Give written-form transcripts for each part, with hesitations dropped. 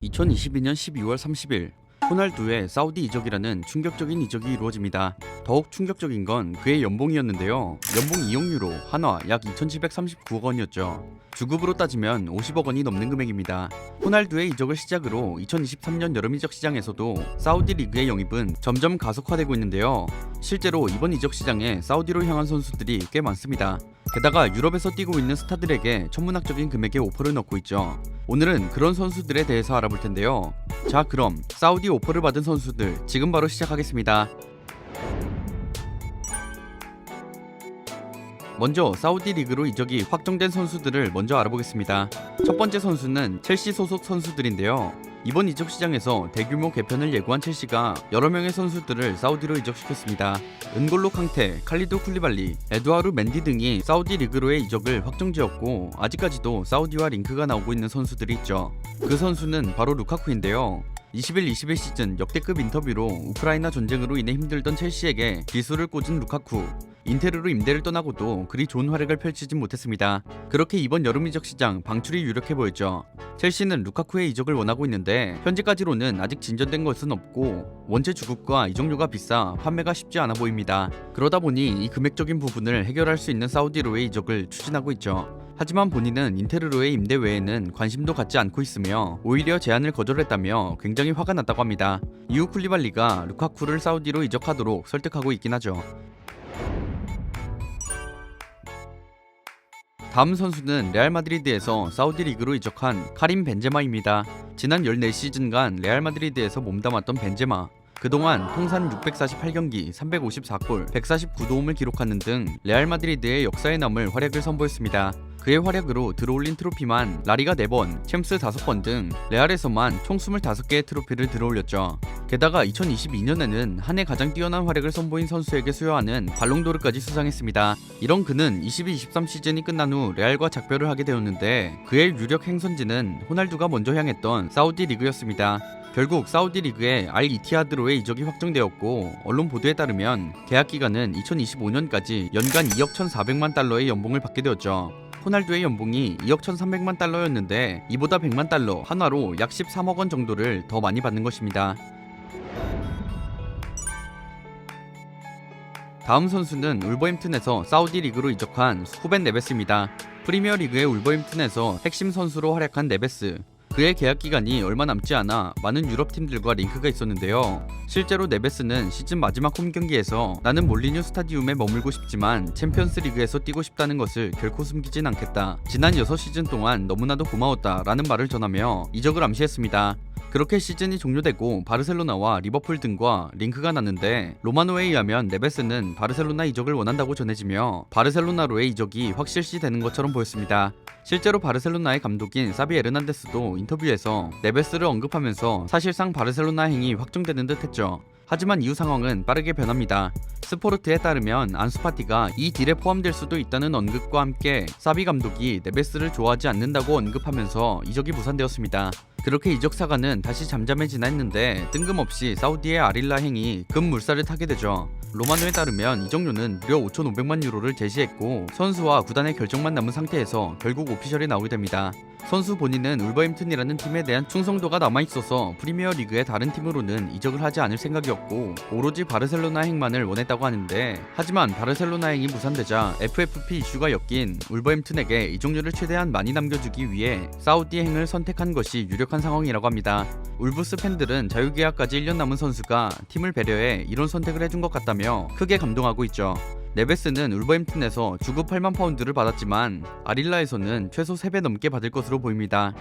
(2022년 12월 30일) 호날두의 사우디 이적이라는 충격적인 이적이 이루어집니다. 더욱 충격적인 건 그의 연봉이었는데요. 연봉 이용유로 한화 약 2,739억 원이었죠. 주급으로 따지면 50억 원이 넘는 금액입니다. 호날두의 이적을 시작으로 2023년 여름 이적 시장에서도 사우디 리그의 영입은 점점 가속화되고 있는데요. 실제로 이번 이적 시장에 사우디로 향한 선수들이 꽤 많습니다. 게다가 유럽에서 뛰고 있는 스타들에게 천문학적인 금액의 오퍼를 넣고 있죠. 오늘은 그런 선수들에 대해서 알아볼 텐데요. 자, 그럼 사우디 오퍼를 받은 선수들 지금 바로 시작하겠습니다. 먼저 사우디 리그로 이적이 확정된 선수들을 먼저 알아보겠습니다. 첫 번째 선수는 첼시 소속 선수들인데요. 이번 이적 시장에서 대규모 개편을 예고한 첼시가 여러 명의 선수들을 사우디로 이적시켰습니다. 은골로 캉테, 칼리도 쿨리발리, 에두아르 멘디 등이 사우디 리그로의 이적을 확정지었고 아직까지도 사우디와 링크가 나오고 있는 선수들이 있죠. 그 선수는 바로 루카쿠인데요. 21-21 시즌 역대급 인터뷰로 우크라이나 전쟁으로 인해 힘들던 첼시에게 기술을 꽂은 루카쿠. 인테르로 임대를 떠나고도 그리 좋은 활약을 펼치진 못했습니다. 그렇게 이번 여름 이적 시장 방출이 유력해 보였죠. 첼시는 루카쿠의 이적을 원하고 있는데 현재까지로는 아직 진전된 것은 없고 원체 주급과 이적료가 비싸 판매가 쉽지 않아 보입니다. 그러다 보니 이 금액적인 부분을 해결할 수 있는 사우디로의 이적을 추진하고 있죠. 하지만 본인은 인테르로의 임대 외에는 관심도 갖지 않고 있으며 오히려 제안을 거절했다며 굉장히 화가 났다고 합니다. 이후 쿨리발리가 루카쿠를 사우디로 이적하도록 설득하고 있긴 하죠. 다음 선수는 레알 마드리드에서 사우디 리그로 이적한 카림 벤제마입니다. 지난 14시즌간 레알 마드리드에서 몸담았던 벤제마. 그동안 통산 648경기, 354골, 149도움을 기록하는 등 레알 마드리드의 역사에 남을 활약을 선보였습니다. 그의 활약으로 들어올린 트로피만 라리가 4번, 챔스 5번 등 레알에서만 총 25개의 트로피를 들어올렸죠. 게다가 2022년에는 한 해 가장 뛰어난 활약을 선보인 선수에게 수여하는 발롱도르까지 수상했습니다. 이런 그는 22-23 시즌이 끝난 후 레알과 작별을 하게 되었는데 그의 유력 행선지는 호날두가 먼저 향했던 사우디 리그였습니다. 결국 사우디 리그의 알 이티하드로의 이적이 확정되었고 언론 보도에 따르면 계약 기간은 2025년까지 연간 2억 1,400만 달러의 연봉을 받게 되었죠. 호날두의 연봉이 2억 1,300만 달러였는데 이보다 100만 달러, 한화로 약 13억 원 정도를 더 많이 받는 것입니다. 다음 선수는 울버햄튼에서 사우디 리그로 이적한 후벤 네베스입니다. 프리미어 리그의 울버햄튼에서 핵심 선수로 활약한 네베스. 그의 계약 기간이 얼마 남지 않아 많은 유럽 팀들과 링크가 있었는데요. 실제로 네베스는 시즌 마지막 홈 경기에서 나는 몰리뉴 스타디움에 머물고 싶지만 챔피언스 리그에서 뛰고 싶다는 것을 결코 숨기진 않겠다. 지난 6시즌 동안 너무나도 고마웠다 라는 말을 전하며 이적을 암시했습니다. 그렇게 시즌이 종료되고 바르셀로나와 리버풀 등과 링크가 났는데 로마노에 의하면 네베스는 바르셀로나 이적을 원한다고 전해지며 바르셀로나로의 이적이 확실시되는 것처럼 보였습니다. 실제로 바르셀로나의 감독인 사비 에르난데스도 인터뷰에서 네베스를 언급하면서 사실상 바르셀로나 행이 확정되는 듯 했죠. 하지만 이후 상황은 빠르게 변합니다. 스포르트에 따르면 안수파티가 이 딜에 포함될 수도 있다는 언급과 함께 사비 감독이 네베스를 좋아하지 않는다고 언급하면서 이적이 무산되었습니다. 그렇게 이적 사가는 다시 잠잠해지나 했는데 뜬금없이 사우디의 아릴라 행이 급물살을 타게 되죠. 로마노에 따르면 이적료는 무려 5,500만 유로를 제시했고 선수와 구단의 결정만 남은 상태에서 결국 오피셜이 나오게 됩니다. 선수 본인은 울버햄튼이라는 팀에 대한 충성도가 남아있어서 프리미어 리그의 다른 팀으로는 이적을 하지 않을 생각이었고 오로지 바르셀로나 행만을 원했다고 하는데 하지만 바르셀로나 행이 무산되자 FFP 이슈가 엮인 울버햄튼에게 이적료를 최대한 많이 남겨주기 위해 사우디 행을 선택한 것이 유력한 상황이라고 합니다. 울브스 팬들은 자유계약까지 1년 남은 선수가 팀을 배려해 이런 선택을 해준 것 같다며 크게 감동하고 있죠. 네베스는 울버햄튼에서 주급 8만 파운드를 받았지만 아릴라에서는 최소 3배 넘게 받을 것으로 보입니다.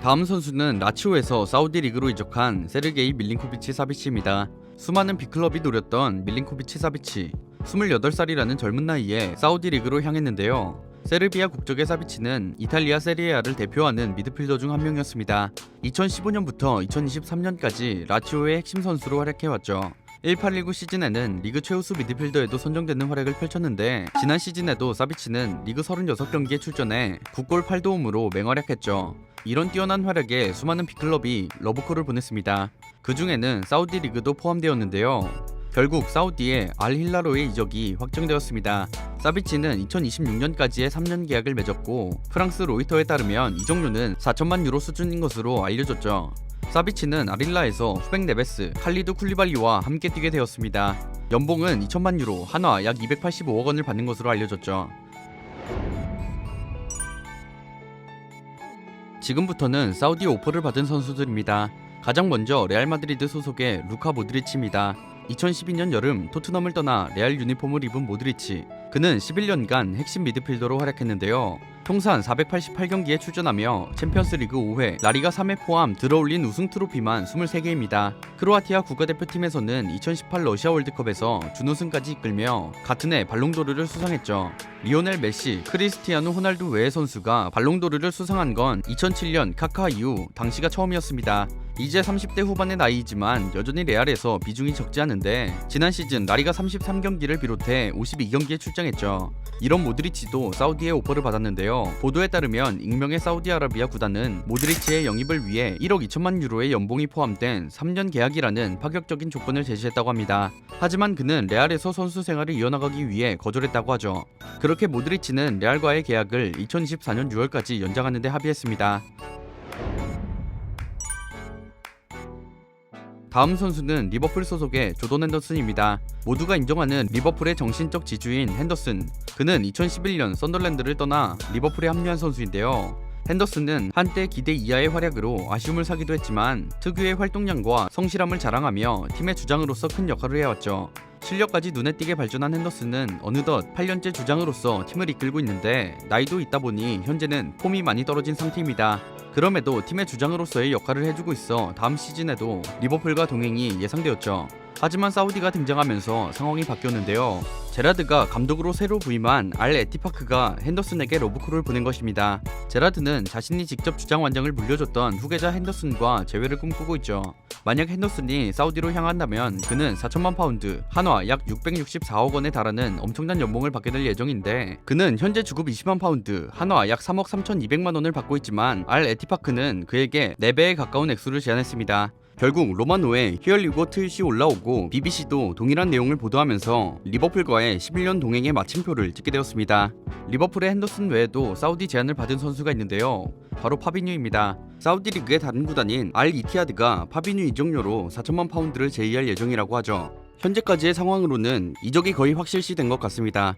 다음 선수는 라치오에서 사우디 리그로 이적한 세르게이 밀린코비치 사비치입니다. 수많은 빅클럽이 노렸던 밀린코비치 사비치. 28살이라는 젊은 나이에 사우디 리그로 향했는데요. 세르비아 국적의 사비치는 이탈리아 세리에아를 대표하는 미드필더 중 한 명이었습니다. 2015년부터 2023년까지 라치오의 핵심 선수로 활약해왔죠. 18-19 시즌에는 리그 최우수 미드필더에도 선정되는 활약을 펼쳤는데 지난 시즌에도 사비치는 리그 36경기에 출전해 9골 8도움으로 맹활약했죠. 이런 뛰어난 활약에 수많은 빅클럽이 러브콜을 보냈습니다. 그 중에는 사우디 리그도 포함되었는데요. 결국 사우디의 알힐라로의 이적이 확정되었습니다. 사비치는 2026년까지의 3년 계약을 맺었고 프랑스 로이터에 따르면 이적료는 4천만 유로 수준인 것으로 알려졌죠. 사비치는 알힐라에서 후백 네베스, 칼리드 쿨리발리와 함께 뛰게 되었습니다. 연봉은 2천만 유로, 한화 약 285억 원을 받는 것으로 알려졌죠. 지금부터는 사우디 오퍼를 받은 선수들입니다. 가장 먼저 레알 마드리드 소속의 루카 모드리치입니다. 2012년 여름 토트넘을 떠나 레알 유니폼을 입은 모드리치. 그는 11년간 핵심 미드필더로 활약했는데요. 통산 488경기에 출전하며 챔피언스리그 5회, 라리가 3회 포함 들어올린 우승 트로피만 23개입니다. 크로아티아 국가대표팀에서는 2018 러시아 월드컵에서 준우승까지 이끌며 같은 해 발롱도르를 수상했죠. 리오넬 메시, 크리스티아노 호날두 외의 선수가 발롱도르를 수상한 건 2007년 카카 이후 당시가 처음이었습니다. 이제 30대 후반의 나이이지만 여전히 레알에서 비중이 적지 않은데 지난 시즌 라리가 33경기를 비롯해 52경기에 출장했죠. 이런 모드리치도 사우디의 오퍼를 받았는데요. 보도에 따르면 익명의 사우디아라비아 구단은 모드리치의 영입을 위해 1억 2천만 유로의 연봉이 포함된 3년 계약이라는 파격적인 조건을 제시했다고 합니다. 하지만 그는 레알에서 선수 생활을 이어나가기 위해 거절했다고 하죠. 그렇게 모드리치는 레알과의 계약을 2024년 6월까지 연장하는 데 합의했습니다. 다음 선수는 리버풀 소속의 조던 핸더슨입니다. 모두가 인정하는 리버풀의 정신적 지주인 핸더슨. 그는 2011년 썬더랜드를 떠나 리버풀에 합류한 선수인데요. 핸더슨은 한때 기대 이하의 활약으로 아쉬움을 사기도 했지만 특유의 활동량과 성실함을 자랑하며 팀의 주장으로서 큰 역할을 해왔죠. 실력까지 눈에 띄게 발전한 핸더슨은 어느덧 8년째 주장으로서 팀을 이끌고 있는데 나이도 있다 보니 현재는 폼이 많이 떨어진 상태입니다. 그럼에도 팀의 주장으로서의 역할을 해주고 있어 다음 시즌에도 리버풀과 동행이 예상되었죠. 하지만 사우디가 등장하면서 상황이 바뀌었는데요. 제라드가 감독으로 새로 부임한 알 에티파크가 핸더슨에게 러브콜을 보낸 것입니다. 제라드는 자신이 직접 주장 완장을 물려줬던 후계자 핸더슨과 재회를 꿈꾸고 있죠. 만약 핸더슨이 사우디로 향한다면 그는 4천만 파운드, 한화 약 664억 원에 달하는 엄청난 연봉을 받게 될 예정인데 그는 현재 주급 20만 파운드, 한화 약 3억 3,200만 원을 받고 있지만 알 에티파크는 그에게 4배에 가까운 액수를 제안했습니다. 결국 로마노에 히얼리고 트윗이 올라오고 BBC도 동일한 내용을 보도하면서 리버풀과의 11년 동행의 마침표를 찍게 되었습니다. 리버풀의 핸더슨 외에도 사우디 제안을 받은 선수가 있는데요. 바로 파비뉴입니다. 사우디 리그의 다른 구단인 알 이티하드가 파비뉴 이적료로 4천만 파운드를 제의할 예정이라고 하죠. 현재까지의 상황으로는 이적이 거의 확실시된 것 같습니다.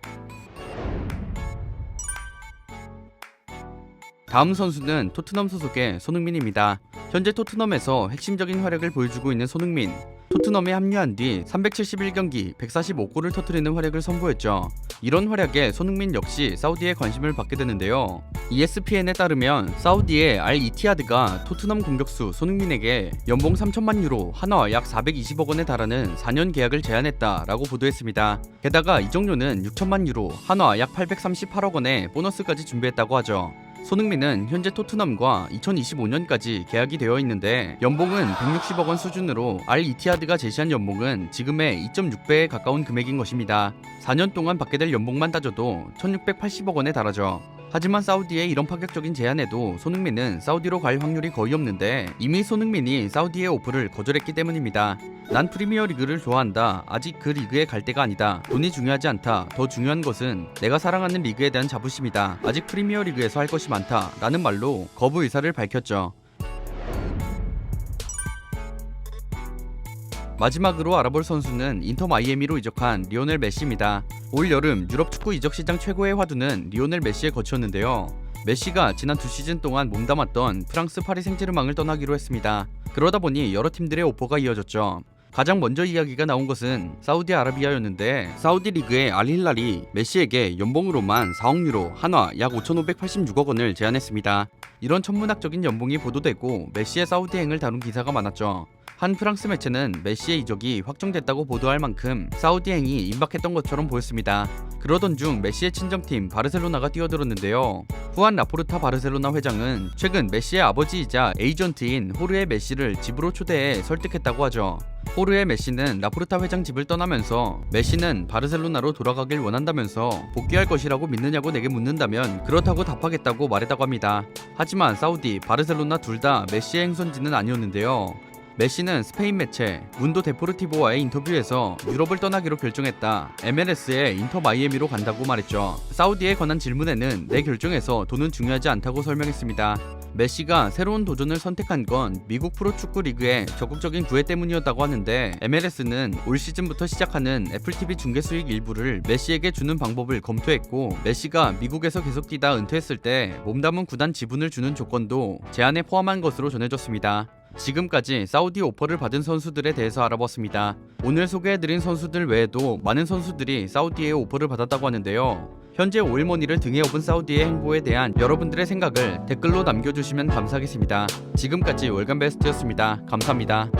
다음 선수는 토트넘 소속의 손흥민입니다. 현재 토트넘에서 핵심적인 활약을 보여주고 있는 손흥민. 토트넘에 합류한 뒤 371경기 145골을 터뜨리는 활약을 선보였죠. 이런 활약에 손흥민 역시 사우디의 관심을 받게 되는데요. ESPN에 따르면 사우디의 알 이티하드가 토트넘 공격수 손흥민에게 연봉 3천만 유로, 한화 약 420억 원에 달하는 4년 계약을 제안했다라고 보도했습니다. 게다가 이적료는 6천만 유로, 한화 약 838억 원의 보너스까지 준비했다고 하죠. 손흥민은 현재 토트넘과 2025년까지 계약이 되어 있는데 연봉은 160억 원 수준으로 알 이티하드가 제시한 연봉은 지금의 2.6배에 가까운 금액인 것입니다. 4년 동안 받게 될 연봉만 따져도 1680억 원에 달하죠. 하지만 사우디의 이런 파격적인 제안에도 손흥민은 사우디로 갈 확률이 거의 없는데 이미 손흥민이 사우디의 오프를 거절했기 때문입니다. 난 프리미어리그를 좋아한다. 아직 그 리그에 갈 때가 아니다. 돈이 중요하지 않다. 더 중요한 것은 내가 사랑하는 리그에 대한 자부심이다. 아직 프리미어리그에서 할 것이 많다. 라는 말로 거부 의사를 밝혔죠. 마지막으로 알아볼 선수는 인터 마이애미로 이적한 리오넬 메시입니다. 올 여름 유럽 축구 이적 시장 최고의 화두는 리오넬 메시에 거쳤는데요. 메시가 지난 2시즌 동안 몸담았던 프랑스 파리 생제르맹을 떠나기로 했습니다. 그러다 보니 여러 팀들의 오퍼가 이어졌죠. 가장 먼저 이야기가 나온 것은 사우디아라비아였는데 사우디 리그의 알힐랄이 메시에게 연봉으로만 4억 유로, 한화 약 5,586억 원을 제안했습니다. 이런 천문학적인 연봉이 보도되고 메시의 사우디행을 다룬 기사가 많았죠. 한 프랑스 매체는 메시의 이적이 확정됐다고 보도할 만큼 사우디행이 임박했던 것처럼 보였습니다. 그러던 중 메시의 친정팀 바르셀로나가 뛰어들었는데요. 후안 라포르타 바르셀로나 회장은 최근 메시의 아버지이자 에이전트인 호르헤 메시를 집으로 초대해 설득했다고 하죠. 호르헤 메시는 라포르타 회장 집을 떠나면서 메시는 바르셀로나로 돌아가길 원한다면서 복귀할 것이라고 믿느냐고 내게 묻는다면 그렇다고 답하겠다고 말했다고 합니다. 하지만 사우디, 바르셀로나 둘 다 메시의 행선지는 아니었는데요. 메시는 스페인 매체 문도 데포르티보와의 인터뷰에서 유럽을 떠나기로 결정했다. MLS에 인터 마이애미로 간다고 말했죠. 사우디에 관한 질문에는 내 결정에서 돈은 중요하지 않다고 설명했습니다. 메시가 새로운 도전을 선택한 건 미국 프로축구 리그의 적극적인 구애 때문이었다고 하는데, MLS는 올 시즌부터 시작하는 애플TV 중계 수익 일부를 메시에게 주는 방법을 검토했고, 메시가 미국에서 계속 뛰다 은퇴했을 때 몸담은 구단 지분을 주는 조건도 제안에 포함한 것으로 전해졌습니다. 지금까지 사우디 오퍼를 받은 선수들에 대해서 알아봤습니다. 오늘 소개해드린 선수들 외에도 많은 선수들이 사우디에 오퍼를 받았다고 하는데요. 현재 오일머니를 등에 업은 사우디의 행보에 대한 여러분들의 생각을 댓글로 남겨주시면 감사하겠습니다. 지금까지 월간 베스트였습니다. 감사합니다.